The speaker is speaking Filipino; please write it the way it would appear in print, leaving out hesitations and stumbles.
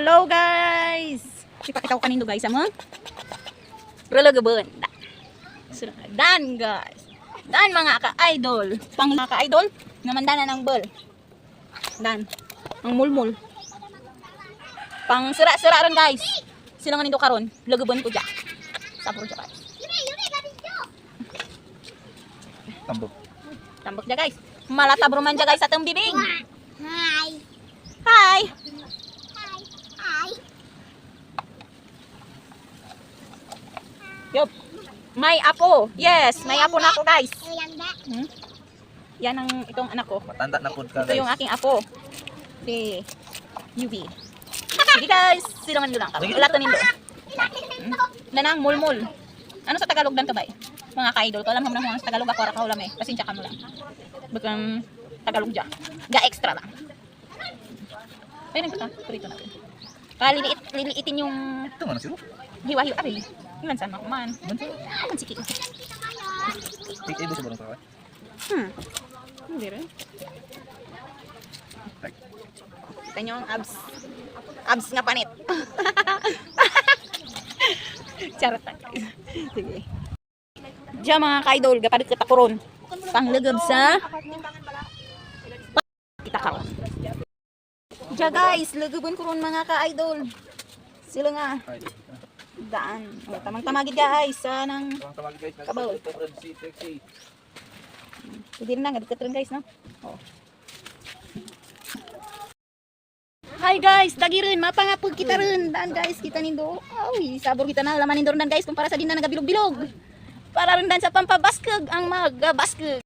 Hello guys! Ipakita ko kanindo guys mo. Relagaban. Dan guys. Dan mga ka-idol. Pang mga ka-idol naman dana ng ball. Dan. Ang mulmul. Pang sira-sira ron guys. Sila nga nindo karon. Lagaban ko dya. Sabro dya guys. Tambok. Tambok dya guys. Malatabro man dya guys atong bibig. Hi. Hi! Hi. Yup. May apo. Yes, may apo na ako guys. Ayan ba? Yan ang itong anak ko. Matanda na po ka Ito yung aking apo. Si UV. Sige guys, silangan nyo lang kami. Wala to nindo. Nanang mulmul. Ano sa Tagalog dan kabay? Mga ka-idol ko, alam mo na kung sa Tagalog ako rakaw lang eh. Pasensya ka mo lang. Bakang Tagalog dyan. Ga extra lang. Ayun ito, kurito natin. Liliitin yung Ito nga na siro. hiwa-hiwa. Ari, ilan saan makuman? Akan sikit. Take able sa barang tawad. Hindi rin. Kita nyo ang abs. Abs nga panit. Charot lang guys. Sige. Diyan mga ka-idol, gapalit kita ko ron. Panglagab sa kita ka ron. Diyan guys, lagaban ko ron mga ka-idol. Sila nga. Daan. O, tamang-tamagid guys. Sanang kabaw. Hindi rin na, ngadikot rin guys, no? O. Hi guys, dagi rin, mapangapog kita rin. Daan guys, kita nindo. Ay, sabor kita na. Laman nindo rin dan guys, kung para sa din na nagabilog-bilog. Para rin dan sa pampabaskag ang magabaskag.